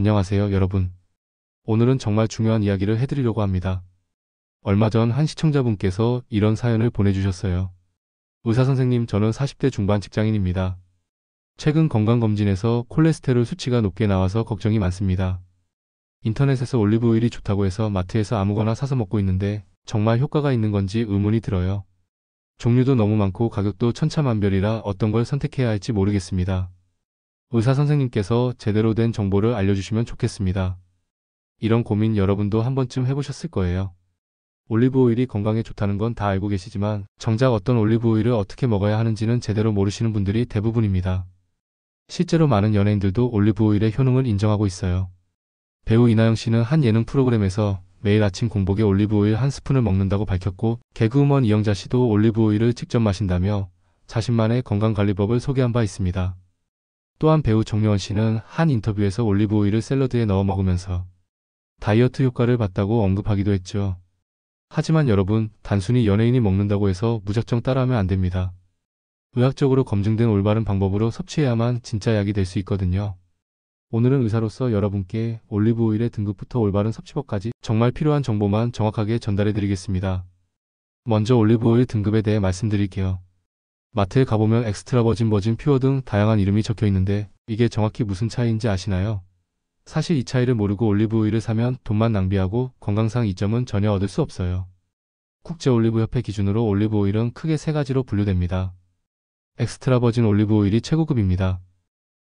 안녕하세요, 여러분. 오늘은 정말 중요한 이야기를 해드리려고 합니다. 얼마 전 한 시청자분께서 이런 사연을 보내주셨어요. 의사선생님, 저는 40대 중반 직장인입니다. 최근 건강검진에서 콜레스테롤 수치가 높게 나와서 걱정이 많습니다. 인터넷에서 올리브오일이 좋다고 해서 마트에서 아무거나 사서 먹고 있는데 정말 효과가 있는 건지 의문이 들어요. 종류도 너무 많고 가격도 천차만별이라 어떤 걸 선택해야 할지 모르겠습니다. 의사 선생님께서 제대로 된 정보를 알려주시면 좋겠습니다. 이런 고민 여러분도 한 번쯤 해보셨을 거예요. 올리브 오일이 건강에 좋다는 건 다 알고 계시지만 정작 어떤 올리브 오일을 어떻게 먹어야 하는지는 제대로 모르시는 분들이 대부분입니다. 실제로 많은 연예인들도 올리브 오일의 효능을 인정하고 있어요. 배우 이나영 씨는 한 예능 프로그램에서 매일 아침 공복에 올리브 오일 한 스푼을 먹는다고 밝혔고, 개그우먼 이영자 씨도 올리브 오일을 직접 마신다며 자신만의 건강관리법을 소개한 바 있습니다. 또한 배우 정려원 씨는 한 인터뷰에서 올리브 오일을 샐러드에 넣어 먹으면서 다이어트 효과를 봤다고 언급하기도 했죠. 하지만 여러분, 단순히 연예인이 먹는다고 해서 무작정 따라하면 안 됩니다. 의학적으로 검증된 올바른 방법으로 섭취해야만 진짜 약이 될 수 있거든요. 오늘은 의사로서 여러분께 올리브 오일의 등급부터 올바른 섭취법까지 정말 필요한 정보만 정확하게 전달해 드리겠습니다. 먼저 올리브 오일 등급에 대해 말씀드릴게요. 마트에 가보면 엑스트라 버진, 퓨어 등 다양한 이름이 적혀 있는데 이게 정확히 무슨 차이인지 아시나요? 사실 이 차이를 모르고 올리브 오일을 사면 돈만 낭비하고 건강상 이점은 전혀 얻을 수 없어요. 국제올리브협회 기준으로 올리브 오일은 크게 세 가지로 분류됩니다. 엑스트라 버진 올리브 오일이 최고급입니다.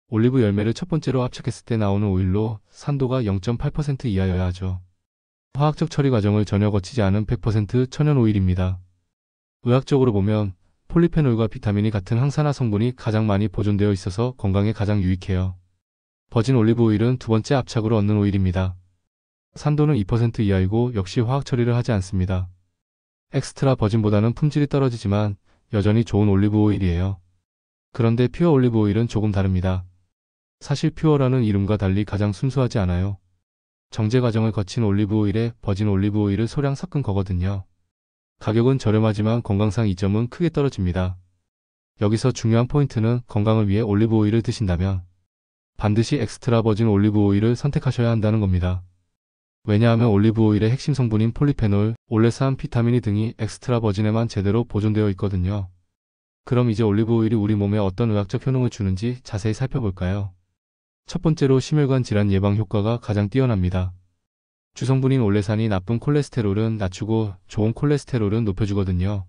올리브 열매를 첫 번째로 압착했을 때 나오는 오일로 산도가 0.8% 이하여야 하죠. 화학적 처리 과정을 전혀 거치지 않은 100% 천연 오일입니다. 의학적으로 보면 폴리페놀과 비타민이 같은 항산화 성분이 가장 많이 보존되어 있어서 건강에 가장 유익해요. 버진 올리브 오일은 두 번째 압착으로 얻는 오일입니다. 산도는 2% 이하이고 역시 화학 처리를 하지 않습니다. 엑스트라 버진보다는 품질이 떨어지지만 여전히 좋은 올리브 오일이에요. 그런데 퓨어 올리브 오일은 조금 다릅니다. 사실 퓨어라는 이름과 달리 가장 순수하지 않아요. 정제 과정을 거친 올리브 오일에 버진 올리브 오일을 소량 섞은 거거든요. 가격은 저렴하지만 건강상 이점은 크게 떨어집니다. 여기서 중요한 포인트는 건강을 위해 올리브 오일을 드신다면 반드시 엑스트라 버진 올리브 오일을 선택하셔야 한다는 겁니다. 왜냐하면 올리브 오일의 핵심 성분인 폴리페놀, 올레산, 비타민 등이 엑스트라 버진에만 제대로 보존되어 있거든요. 그럼 이제 올리브 오일이 우리 몸에 어떤 의학적 효능을 주는지 자세히 살펴볼까요? 첫 번째로 심혈관 질환 예방 효과가 가장 뛰어납니다. 주성분인 올레산이 나쁜 콜레스테롤은 낮추고 좋은 콜레스테롤은 높여주거든요.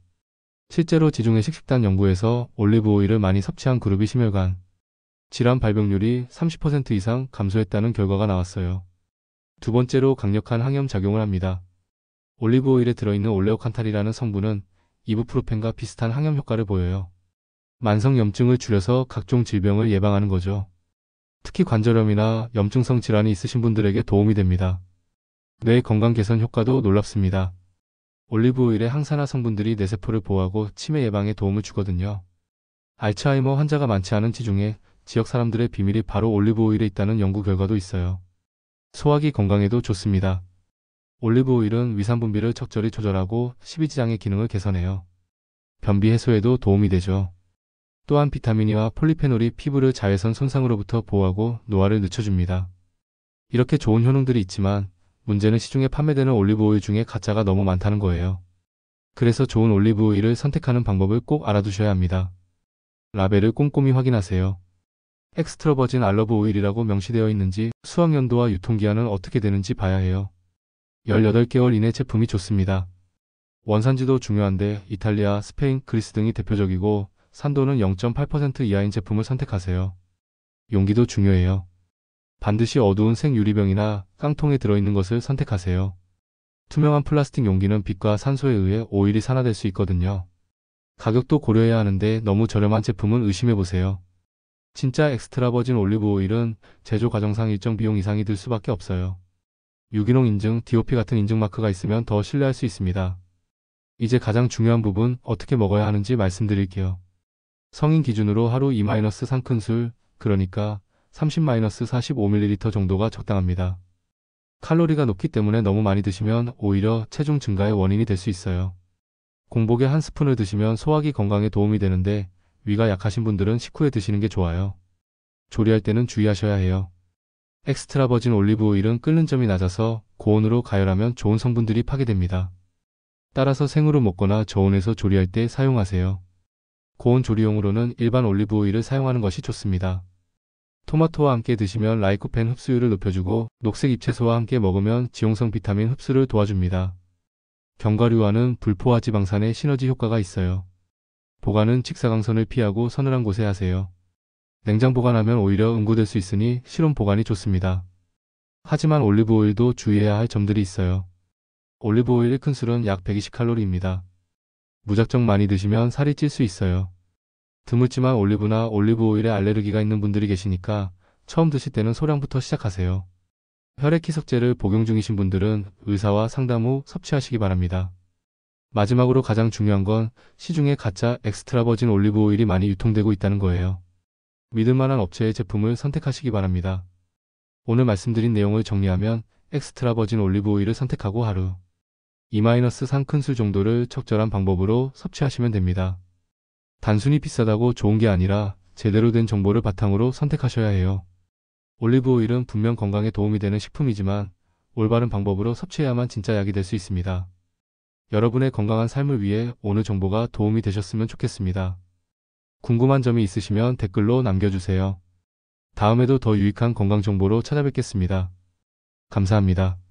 실제로 지중해식 식단 연구에서 올리브 오일을 많이 섭취한 그룹이 심혈관 질환 발병률이 30% 이상 감소했다는 결과가 나왔어요. 두 번째로 강력한 항염 작용을 합니다. 올리브 오일에 들어있는 올레오칸탈이라는 성분은 이부프로펜과 비슷한 항염 효과를 보여요. 만성 염증을 줄여서 각종 질병을 예방하는 거죠. 특히 관절염이나 염증성 질환이 있으신 분들에게 도움이 됩니다. 뇌 건강 개선 효과도 놀랍습니다. 올리브 오일의 항산화 성분들이 뇌세포를 보호하고 치매 예방에 도움을 주거든요. 알츠하이머 환자가 많지 않은 지중해 지역 사람들의 비밀이 바로 올리브 오일에 있다는 연구 결과도 있어요. 소화기 건강에도 좋습니다. 올리브 오일은 위산 분비를 적절히 조절하고 십이지장의 기능을 개선해요. 변비 해소에도 도움이 되죠. 또한 비타민이와 폴리페놀이 피부를 자외선 손상으로부터 보호하고 노화를 늦춰줍니다. 이렇게 좋은 효능들이 있지만 문제는 시중에 판매되는 올리브 오일 중에 가짜가 너무 많다는 거예요. 그래서 좋은 올리브 오일을 선택하는 방법을 꼭 알아두셔야 합니다. 라벨을 꼼꼼히 확인하세요. 엑스트라 버진 알러브 오일이라고 명시되어 있는지, 수확연도와 유통기한은 어떻게 되는지 봐야 해요. 18개월 이내 제품이 좋습니다. 원산지도 중요한데 이탈리아, 스페인, 그리스 등이 대표적이고 산도는 0.8% 이하인 제품을 선택하세요. 용기도 중요해요. 반드시 어두운 색 유리병이나 깡통에 들어있는 것을 선택하세요. 투명한 플라스틱 용기는 빛과 산소에 의해 오일이 산화될 수 있거든요. 가격도 고려해야 하는데 너무 저렴한 제품은 의심해보세요. 진짜 엑스트라 버진 올리브 오일은 제조 과정상 일정 비용 이상이 들 수밖에 없어요. 유기농 인증, DOP 같은 인증 마크가 있으면 더 신뢰할 수 있습니다. 이제 가장 중요한 부분, 어떻게 먹어야 하는지 말씀드릴게요. 성인 기준으로 하루 2-3큰술, 그러니까 30-45ml 정도가 적당합니다. 칼로리가 높기 때문에 너무 많이 드시면 오히려 체중 증가의 원인이 될 수 있어요. 공복에 한 스푼을 드시면 소화기 건강에 도움이 되는데 위가 약하신 분들은 식후에 드시는 게 좋아요. 조리할 때는 주의하셔야 해요. 엑스트라 버진 올리브 오일은 끓는 점이 낮아서 고온으로 가열하면 좋은 성분들이 파괴됩니다. 따라서 생으로 먹거나 저온에서 조리할 때 사용하세요. 고온 조리용으로는 일반 올리브 오일을 사용하는 것이 좋습니다. 토마토와 함께 드시면 라이코펜 흡수율을 높여주고 녹색 잎채소와 함께 먹으면 지용성 비타민 흡수를 도와줍니다. 견과류와는 불포화 지방산의 시너지 효과가 있어요. 보관은 직사광선을 피하고 서늘한 곳에 하세요. 냉장 보관하면 오히려 응고될 수 있으니 실온 보관이 좋습니다. 하지만 올리브 오일도 주의해야 할 점들이 있어요. 올리브 오일 1큰술은 약 120칼로리입니다. 무작정 많이 드시면 살이 찔 수 있어요. 드물지만 올리브나 올리브 오일에 알레르기가 있는 분들이 계시니까 처음 드실 때는 소량부터 시작하세요. 혈액희석제를 복용 중이신 분들은 의사와 상담 후 섭취하시기 바랍니다. 마지막으로 가장 중요한 건 시중에 가짜 엑스트라 버진 올리브 오일이 많이 유통되고 있다는 거예요. 믿을 만한 업체의 제품을 선택하시기 바랍니다. 오늘 말씀드린 내용을 정리하면 엑스트라 버진 올리브 오일을 선택하고 하루 2-3큰술 정도를 적절한 방법으로 섭취하시면 됩니다. 단순히 비싸다고 좋은 게 아니라 제대로 된 정보를 바탕으로 선택하셔야 해요. 올리브 오일은 분명 건강에 도움이 되는 식품이지만 올바른 방법으로 섭취해야만 진짜 약이 될 수 있습니다. 여러분의 건강한 삶을 위해 오늘 정보가 도움이 되셨으면 좋겠습니다. 궁금한 점이 있으시면 댓글로 남겨주세요. 다음에도 더 유익한 건강 정보로 찾아뵙겠습니다. 감사합니다.